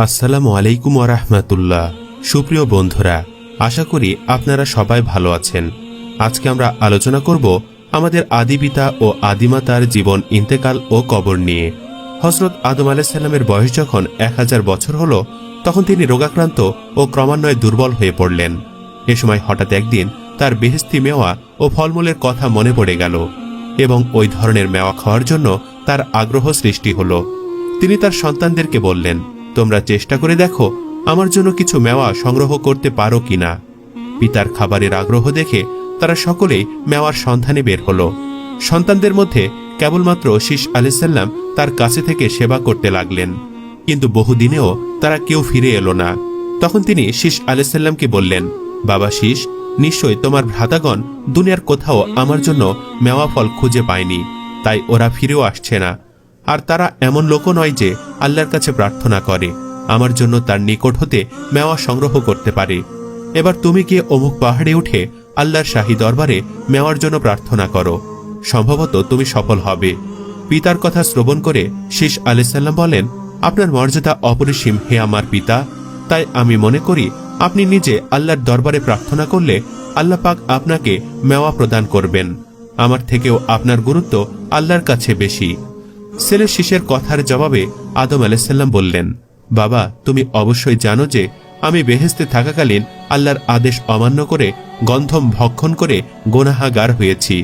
আসসালামু আলাইকুম ওয়া রাহমাতুল্লাহ। সুপ্রিয় বন্ধুরা, আশা করি আপনারা সবাই ভালো আছেন। আজকে আমরা আলোচনা করব আমাদের আদি পিতা ও আদিমাতার জীবন, ইন্তেকাল ও কবর নিয়ে। হযরত আদম আলাইহিস সালামের বয়স যখন 1000 বছর হলো, তখন তিনি রোগাক্রান্ত ও ক্রমান্বয়ে দুর্বল হয়ে পড়লেন। এ সময় হঠাৎ একদিন তার বেহেশতি মেওয়া ও ফলমূলের কথা মনে পড়ে গেল এবং ওই ধরনের মেওয়া খাওয়ার জন্য তার আগ্রহ সৃষ্টি হলো। তিনি তার সন্তানদেরকে বললেন, তোমরা চেষ্টা করে দেখো আমার জন্য কিছু মেওয়া সংগ্রহ করতে পারো কিনা। পিতার খাবারের আগ্রহ দেখে তারা সকলেই মেওয়ার সন্ধানে বের হলো। সন্তানদের মধ্যে কেবলমাত্র শীস আলাইহিস সালাম তার কাছে থেকে সেবা করতে লাগলেন, কিন্তু বহুদিনেও তারা কেউ ফিরে এলো না। তখন তিনি শীস আলাইহিস সালামকে বললেন, বাবা শীস, নিশ্চয় তোমার ভ্রাতাগণ দুনিয়ার কোথাও আমার জন্য মেওয়া ফল খুঁজে পায়নি, তাই ওরা ফিরেও আসছে না। আর তারা এমন লোকও নয় যে আল্লাহর কাছে প্রার্থনা করে আমার জন্য তার নিকট হতে মেওয়া সংগ্রহ করতে পারে। এবার তুমি গিয়ে অমুক পাহাড়ে উঠে আল্লাহর শাহী দরবারে মেওয়ার জন্য প্রার্থনা করো, সম্ভবত তুমি সফল হবে। পিতার কথা শ্রবণ করে শীস আলাইহিস সালাম বলেন, আপনার মর্যাদা অপরিসীম হে আমার পিতা, তাই আমি মনে করি আপনি নিজে আল্লাহর দরবারে প্রার্থনা করলে আল্লাহ পাক আপনাকে মেওয়া প্রদান করবেন। আমার থেকেও আপনার গুরুত্ব আল্লাহর কাছে বেশি। ছেলে শীসের কথার জবাবে আদম আলাইহিস সালাম বললেন, বাবা, তুমি অবশ্যই জানো যে আমি বেহেশতে থাকাকালীন আল্লাহর আদেশ অমান্য করে গন্ধম ভক্ষণ করে গুনাহগার হয়েছি,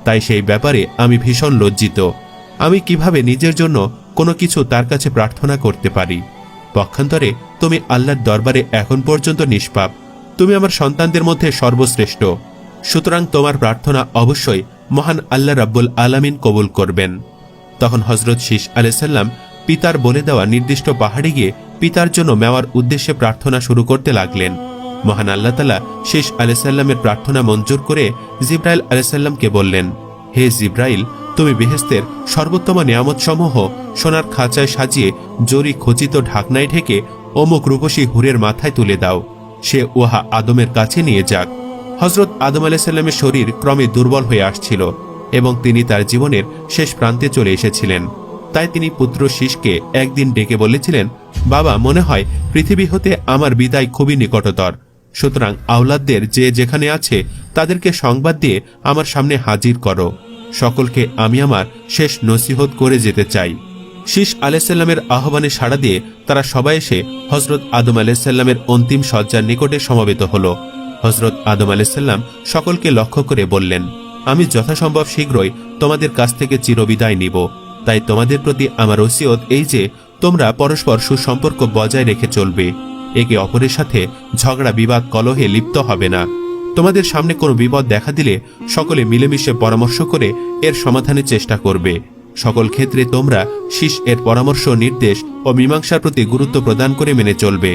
তাই সেই ব্যাপারে আমি ভীষণ লজ্জিত। আমি কিভাবে নিজের জন্য কোনো কিছু তার কাছে প্রার্থনা করতে পারি? পক্ষান্তরে তুমি আল্লাহর দরবারে এখন পর্যন্ত নিষ্পাপ, তুমি আমার সন্তানদের মধ্যে সর্বশ্রেষ্ঠ, সুতরাং তোমার প্রার্থনা অবশ্যই মহান আল্লাহ রাব্বুল আলামিন কবুল করবেন। তখন হযরত শীস আলাইহিস সালাম পিতার বলে দেওয়া নির্দিষ্ট পাহাড়ে গিয়ে পিতার জন্য মেওয়ার উদ্দেশ্যে প্রার্থনা শুরু করতে লাগলেন। মহান আল্লাহ তাআলা শীস আলাইহিস সালামের প্রার্থনা মঞ্জুর করে জিবরাইল আলাইহিস সালামকে বললেন, হে জিবরাইল, তুমি বেহেশতের সর্বোত্তম নিয়ামতসমূহ সোনার খাঁচায় সাজিয়ে জরি খচিত ঢাকনায় ঢেকে অমুক রূপসী হুরের মাথায় তুলে দাও, সে উহা আদমের কাছে নিয়ে যাক। হযরত আদম আলাইহিস সালামের শরীর ক্রমে দুর্বল হয়ে আসছিল এবং তিনি তার জীবনের শেষ প্রান্তে চলে এসেছিলেন। তাই তিনি পুত্র শীসকে একদিন ডেকে বলেছিলেন, বাবা, মনে হয় পৃথিবী হতে আমার বিদায় খুবই নিকটতর, সুতরাং আওলাদদের যে যেখানে আছে তাদেরকে সংবাদ দিয়ে আমার সামনে হাজির করো, সকলকে আমি আমার শেষ নসিহত করে যেতে চাই। শীস আলাইহিস সালামের আহ্বানে সাড়া দিয়ে তারা সবাই এসে হযরত আদম আলাইহিস সালামের অন্তিম শয্যার নিকটে সমবেত হল। হযরত আদম আলাইহিস সালাম সকলকে লক্ষ্য করে বললেন, আমি যথাসম্ভব শীঘ্রই তোমাদের কাছ থেকে চিরবিদায় নিব, তাই তোমাদের প্রতি আমার ওসিয়ত এই যে তোমরা পরস্পর সুসম্পর্ক বজায় রেখে চলবে, একে অপরের সাথে ঝগড়া বিবাদ কলহে লিপ্ত হবে না। তোমাদের সামনে কোনো বিপদ দেখা দিলে সকলে মিলেমিশে পরামর্শ করে এর সমাধানের চেষ্টা করবে। সকল ক্ষেত্রে তোমরা শীস এর পরামর্শ, নির্দেশ ও মীমাংসার প্রতি গুরুত্ব প্রদান করে মেনে চলবে,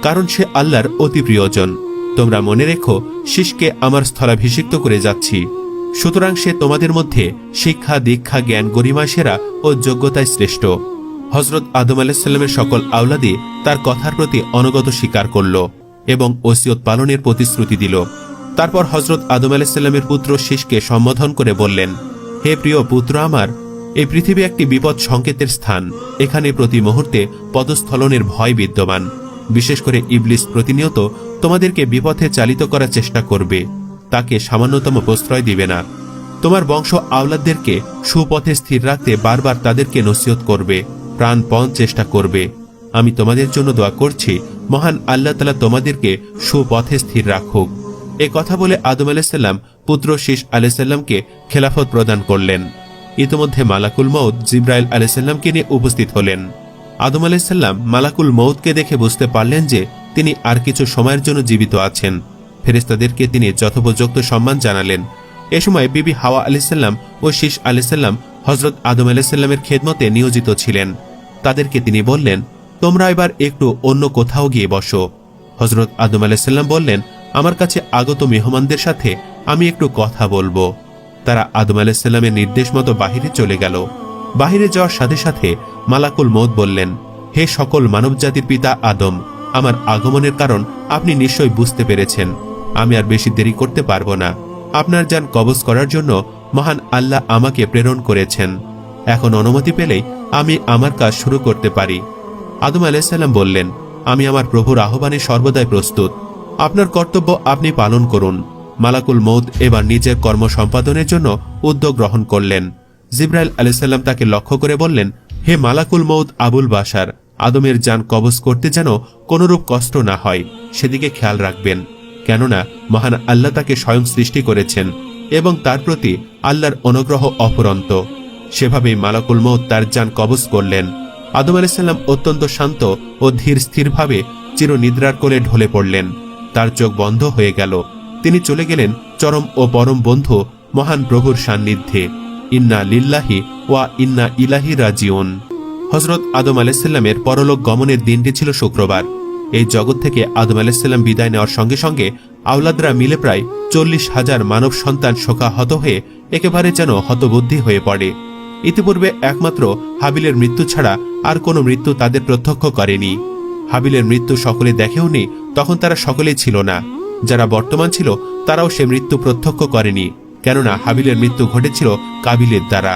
কারণ সে আল্লাহর অতি প্রিয়জন। তোমরা মনে রেখো, শীসকে আমার স্থলাভিষিক্ত করে যাচ্ছি, সুতরাং সে তোমাদের মধ্যে শিক্ষা, দীক্ষা, জ্ঞান, গরিমায় সেরা ও যোগ্যতায় শ্রেষ্ঠ। হযরত আদম আলাইহিস সালামের সকল আওলাদি তার কথার প্রতি অনুগত স্বীকার করল এবং ওসিয়ত পালনের প্রতিশ্রুতি দিল। তারপর হযরত আদম আলাইহিস সালামের পুত্র শীসকে সম্বোধন করে বললেন, হে প্রিয় পুত্র আমার, এই পৃথিবী একটি বিপদ সংকেতের স্থান। এখানে প্রতি মুহূর্তে পদস্খলনের ভয় বিদ্যমান। বিশেষ করে ইবলিস প্রতিনিয়ত তোমাদেরকে বিপথে চালিত করার চেষ্টা করবে, তাকে সামান্যতম প্রশ্রয় দিবে না। তোমার বংশ আওলাদদেরকে সুপথে স্থির রাখতে বারবার তাদেরকে নসিহত করবে, প্রাণপণ চেষ্টা করবে। আমি তোমাদের জন্য দোয়া করছি, মহান আল্লাহ তাআলা তোমাদেরকে সুপথে স্থির রাখুক। এ কথা বলে আদম আলাইহিস সালাম পুত্র শীস আলাইহিস সালামকে খেলাফত প্রদান করলেন। ইতিমধ্যে মালাকুল মউত জিবরাইল আলাইহিস সালামকে নিয়ে উপস্থিত হলেন। আদম আলাইহিস সালাম মালাকুল মউতকে দেখে বুঝতে পারলেন যে তিনি আর কিছু সময়ের জন্য জীবিত আছেন। ফেরেশতাদেরকে তিনি যথোপযুক্ত সম্মান জানালেন। এ সময় বিবি হাওয়া আলাইহিস সালাম ও শীস আলাইহিস সালাম হযরত আদম আলাইহিস সালামের খেদমতে নিয়োজিত ছিলেন। তাদেরকে তিনি বললেন, তোমরা এবার একটু অন্য কোথাও গিয়ে বসো। হযরত আদম আলাইহিস সালাম বললেন, আমার কাছে আগত মেহমানদের সাথে আমি একটু কথা বলবো। তারা আদম আলাইহিস সালামের নির্দেশ মতো বাহিরে চলে গেল। বাহিরে যাওয়ার সাথে সাথে মালাকুল মউত বললেন, হে সকল মানবজাতির পিতা আদম, আমার আগমনের কারণ আপনি নিশ্চয়ই বুঝতে পেরেছেন। আমি আর বেশি দেরি করতে পারবো না। আপনার জান কবজ করার জন্য মহান আল্লাহ আমাকে প্রেরণ করেছেন। এখন অনুমতি পেলেই আমি আমার কাজ শুরু করতে পারি। আদম আলাইহিসসালাম বললেন, আমি আমার প্রভুর আহ্বানে সর্বদাই প্রস্তুত। আপনার কর্তব্য আপনি পালন করুন। মালাকুল মউত এবার নিজের কর্ম সম্পাদনের জন্য উদ্যোগ গ্রহণ করলেন। জিবরাইল আলাইহিসসালাম তাকে লক্ষ্য করে বললেন, হে মালাকুল মউত আবুল বাশার, আদমের জান কবজ করতে যেন কোনরূপ কষ্ট না হয় সেদিকে খেয়াল রাখবেন, কেননা মহান আল্লাহ তাকে স্বয়ং সৃষ্টি করেছেন এবং তার প্রতি আল্লাহর অনুগ্রহ অফুরন্ত। সেভাবেই মালাকুল মউত তার জান কবজ করলেন। আদম আলাইহিসসালাম অত্যন্ত শান্ত ও ধীর স্থিরভাবে চিরনিদ্রার কোলে ঢলে পড়লেন। তার চোখ বন্ধ হয়ে গেল। তিনি চলে গেলেন চরম ও পরম বন্ধু মহান প্রভুর সান্নিধ্যে। ইন্না লিল্লাহি ওয়া ইন্না ইলাইহি রাজিউন। হযরত আদম আলাইহিসসালামের পরলোক গমনের দিনটি ছিল শুক্রবার। এই জগৎ থেকে আদম আলাইহিসসালাম বিদায় নেওয়ার সঙ্গে সঙ্গে আওলাদরা মিলে প্রায় 40,000 মানব সন্তান শোকাহত হয়ে একেবারে যেন হতবুদ্ধি হয়ে পড়ে। ইতিপূর্বে একমাত্র হাবিলের মৃত্যু ছাড়া আর কোনো মৃত্যু তাদের প্রত্যক্ষ করেনি। হাবিলের মৃত্যু সকলে দেখেওনি, তখন তারা সকলেই ছিল না। যারা বর্তমান ছিল তারাও সে মৃত্যু প্রত্যক্ষ করেনি, কেননা হাবিলের মৃত্যু ঘটেছিল কাবিলের দ্বারা।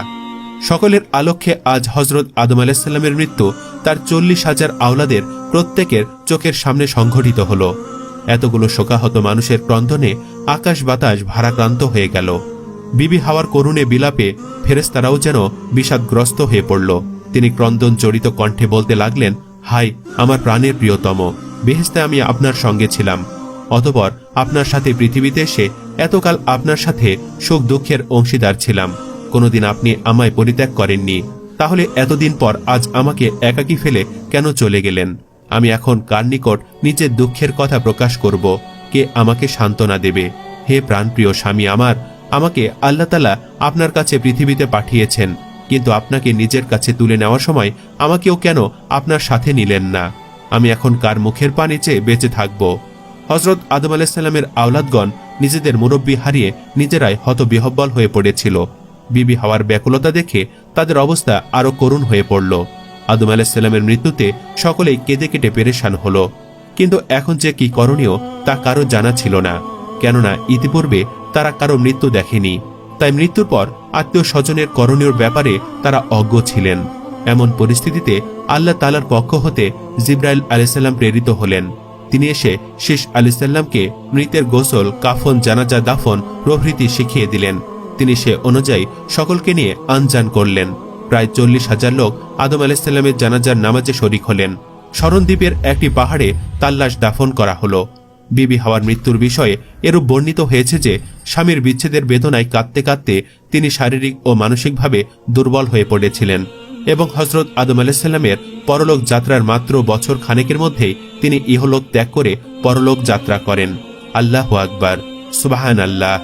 সকলের আলোক্যে আজ হযরত আদম আলাইহিসসালামের মৃত্যু তার 40,000 আওলাদের প্রত্যেকের চোখের সামনে সংঘটিত হল। এতগুলো শোকাহত মানুষের ক্রন্দনে আকাশ বাতাস ভারাক্রান্ত হয়ে গেল। বিবি হাওয়ার করুণে বিলাপে ফেরেশতারাও যেন বিষাদগ্রস্ত হয়ে পড়ল। তিনি ক্রন্দন জড়িত কণ্ঠে বলতে লাগলেন, হাই আমার প্রাণের প্রিয়তম, বেহেশতে আমি আপনার সঙ্গে ছিলাম, অতঃপর আপনার সাথে পৃথিবীতে এসে এতকাল আপনার সাথে সুখ দুঃখের অংশীদার ছিলাম, কোনোদিন আপনি আমায় পরিত্যাগ করেননি, তাহলে এতদিন পর আজ আমাকে একাকী ফেলে কেন চলে গেলেন? আমি এখন কার নিকট নিজের দুঃখের কথা প্রকাশ করব? কে আমাকে সান্ত্বনা দেবে? হে প্রাণপ্রিয় স্বামী আমার, আমাকে আল্লাহ তাআলা আপনার কাছে পৃথিবীতে পাঠিয়েছেন, কিন্তু আপনাকে নিজের কাছে তুলে নেওয়ার সময় আমাকেও কেন আপনার সাথে নিলেন না? আমি এখন কার মুখের পানি চেয়ে বেঁচে থাকব? হযরত আদম আলাইহিসসালামের আওলাদগণ নিজেদের মুরব্বী হারিয়ে নিজেরাই হতবিহ্বল হয়ে পড়েছিল। বিবি হাওয়ার ব্যাকুলতা দেখে তাদের অবস্থা আরো করুণ হয়ে পড়ল। আদম আলাইহিসসালামের মৃত্যুতে সকলেই কেঁদে কেটে পেরেশান হল, কিন্তু এখন যে কি করণীয় তা কারো জানা ছিল না, কেননা ইতিপূর্বে তারা কারো মৃত্যু দেখেনি। তাই মৃত্যুর পর আত্মীয় স্বজনের করণীয় ব্যাপারে তারা অজ্ঞ ছিলেন। এমন পরিস্থিতিতে আল্লাহ তাআলার পক্ষ হতে জিবরাইল আলাইহিসসালাম প্রেরিত হলেন। তিনি এসে শীশ আলাইহিসসালামকে মৃতের গোসল, কাফন, জানাজা, দাফন প্রভৃতি শিখিয়ে দিলেন। তিনি সে অনুযায়ী সকলকে নিয়ে আনজান করলেন। প্রায় 40,000 লোক আদম আলাইহিসসালামের জানাজার নামাজে শরীক হলেন। শরণদ্বীপের একটি পাহাড়ে তার লাশ দাফন করা হলো। বিবি হাওয়ার মৃত্যুর বিষয়ে এরূপ বর্ণিত হয়েছে যে স্বামীর বিচ্ছেদের বেদনায় কাঁদতে কাঁদতে তিনি শারীরিক ও মানসিকভাবে দুর্বল হয়ে পড়েছিলেন এবং হযরত আদম আলাইহিসসালামের পরলোক যাত্রার মাত্র বছর খানেকের মধ্যেই তিনি ইহলোক ত্যাগ করে পরলোক যাত্রা করেন। আল্লাহু আকবার, সুবহানাল্লাহ।